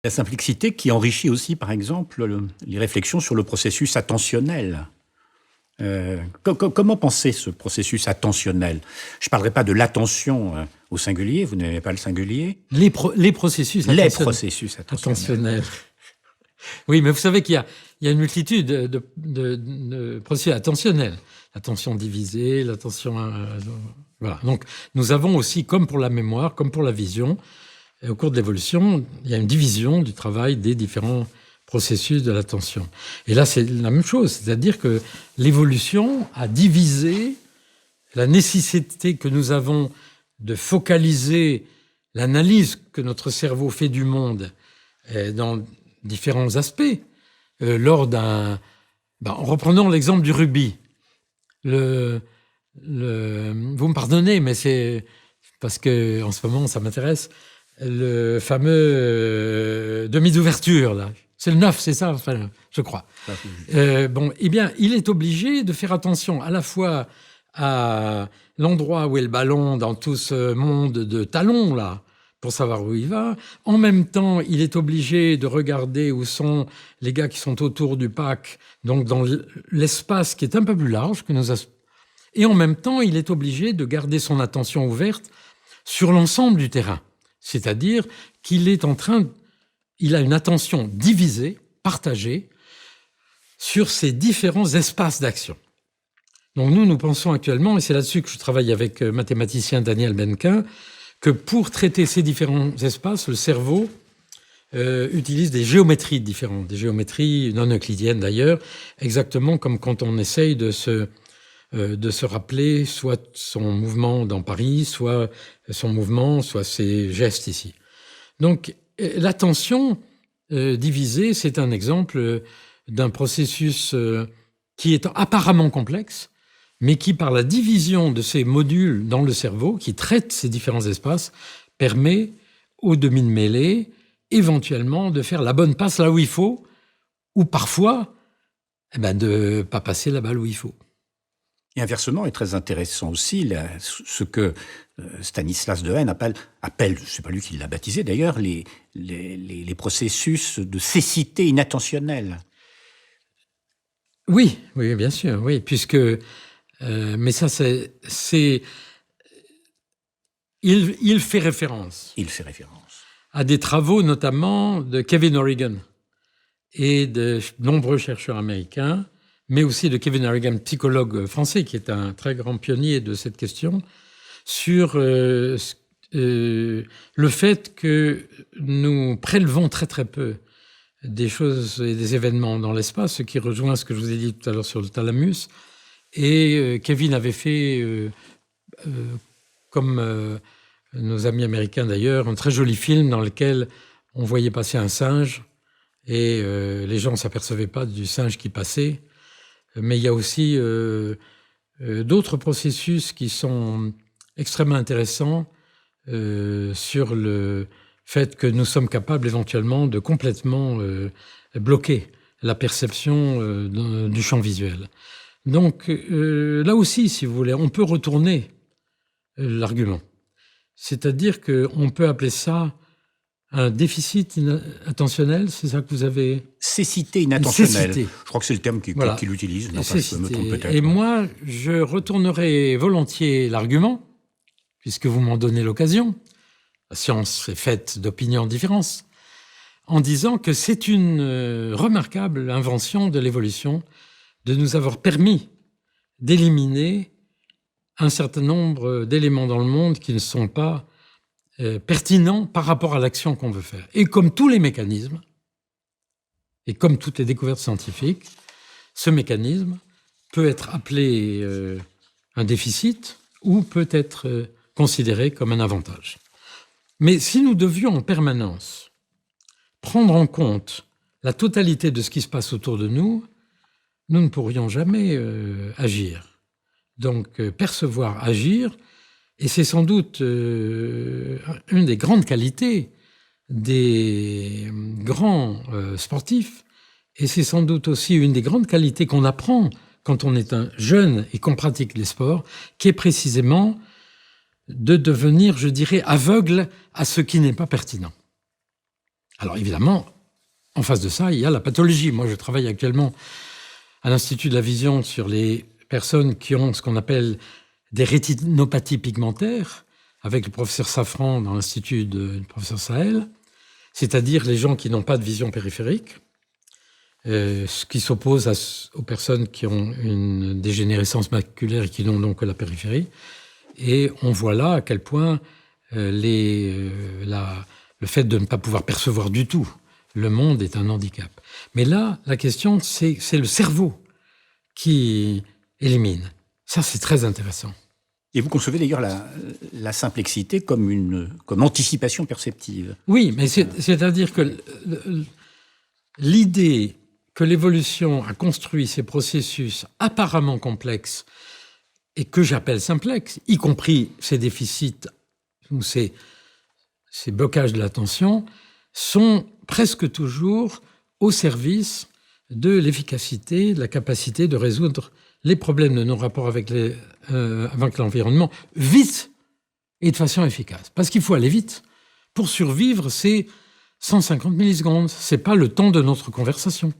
La simplicité qui enrichit aussi, par exemple, les réflexions sur le processus attentionnel. Comment penser ce processus attentionnel? Je ne parlerai pas de l'attention au singulier, vous n'aimez pas le singulier. Les processus Les attentionnels. processus attentionnels. Oui, mais vous savez qu'il y a une multitude de processus attentionnels. L'attention divisée, l'attention... voilà. Donc, nous avons aussi, comme pour la mémoire, comme pour la vision, au cours de l'évolution, il y a une division du travail des différents processus de l'attention. Et là, c'est la même chose, c'est-à-dire que l'évolution a divisé la nécessité que nous avons de focaliser l'analyse que notre cerveau fait du monde dans différents aspects. Lors d'un... reprenons l'exemple du rugby. Vous me pardonnez, mais c'est parce que en ce moment, ça m'intéresse. Le fameux demi d'ouverture, là. C'est le 9, c'est ça, enfin, je crois. Eh bien, il est obligé de faire attention à la fois à l'endroit où est le ballon dans tout ce monde de talons, là, pour savoir où il va. En même temps, il est obligé de regarder où sont les gars qui sont autour du pack, donc dans l'espace qui est un peu plus large que nous. Et en même temps, il est obligé de garder son attention ouverte sur l'ensemble du terrain. C'est-à-dire qu'il est il a une attention divisée, partagée, sur ces différents espaces d'action. Donc nous pensons actuellement, et c'est là-dessus que je travaille avec le mathématicien Daniel Benquin, que pour traiter ces différents espaces, le cerveau utilise des géométries différentes, des géométries non euclidiennes d'ailleurs, exactement comme quand on essaye de se rappeler soit son mouvement dans Paris, soit son mouvement, soit ses gestes ici. Donc, l'attention divisée, c'est un exemple d'un processus qui est apparemment complexe, mais qui, par la division de ces modules dans le cerveau, qui traitent ces différents espaces, permet au demi de mêlée, éventuellement, de faire la bonne passe là où il faut, ou parfois, de ne pas passer la balle où il faut. Et inversement, est très intéressant aussi ce que Stanislas Dehaene appelle, c'est pas lui qui l'a baptisé d'ailleurs, les processus de cécité inattentionnelle. Oui, bien sûr, oui, puisque mais ça il fait référence. Il fait référence à des travaux notamment de Kevin Horrigan et de nombreux chercheurs américains, mais aussi de Kevin Horrigan, psychologue français, qui est un très grand pionnier de cette question, sur le fait que nous prélevons très très peu des choses et des événements dans l'espace, ce qui rejoint ce que je vous ai dit tout à l'heure sur le thalamus. Et Kevin avait fait, comme nos amis américains d'ailleurs, un très joli film dans lequel on voyait passer un singe et les gens ne s'apercevaient pas du singe qui passait. Mais il y a aussi d'autres processus qui sont extrêmement intéressants sur le fait que nous sommes capables éventuellement de complètement bloquer la perception du champ visuel. Donc là aussi, si vous voulez, on peut retourner l'argument. C'est-à-dire qu'on peut appeler ça un déficit attentionnel, c'est ça que vous avez... Cécité inattentionnelle. Cécité. Je crois que c'est le terme qu'il utilise. Non, pas, je me trompe peut-être. Et moi, je retournerai volontiers l'argument, puisque vous m'en donnez l'occasion. La science est faite d'opinions différentes, en disant que c'est une remarquable invention de l'évolution de nous avoir permis d'éliminer un certain nombre d'éléments dans le monde qui ne sont pas pertinents par rapport à l'action qu'on veut faire. Et comme tous les mécanismes, et comme toutes les découvertes scientifiques, ce mécanisme peut être appelé un déficit ou peut être considéré comme un avantage. Mais si nous devions en permanence prendre en compte la totalité de ce qui se passe autour de nous, nous ne pourrions jamais agir. Donc, percevoir, agir, et c'est sans doute une des grandes qualités des grands sportifs, et c'est sans doute aussi une des grandes qualités qu'on apprend quand on est un jeune et qu'on pratique les sports, qui est précisément de devenir, je dirais, aveugle à ce qui n'est pas pertinent. Alors évidemment, en face de ça, il y a la pathologie. Moi, je travaille actuellement à l'Institut de la Vision sur les personnes qui ont ce qu'on appelle des rétinopathies pigmentaires, avec le professeur Safran dans l'Institut du professeur Sahel, c'est-à-dire les gens qui n'ont pas de vision périphérique, ce qui s'oppose aux personnes qui ont une dégénérescence maculaire et qui n'ont donc que la périphérie. Et on voit là à quel point le fait de ne pas pouvoir percevoir du tout le monde est un handicap. Mais là, la question, c'est le cerveau qui élimine. Ça, c'est très intéressant. Et vous concevez d'ailleurs la simplexité comme anticipation perceptive. Oui, mais c'est-à-dire que l'idée que l'évolution a construit ces processus apparemment complexes et que j'appelle simplexes, y compris ces déficits ou ces blocages de l'attention, sont presque toujours au service de l'efficacité, de la capacité de résoudre les problèmes de nos rapports avec l'environnement vite et de façon efficace. Parce qu'il faut aller vite. Pour survivre, c'est 150 millisecondes. Ce n'est pas le temps de notre conversation.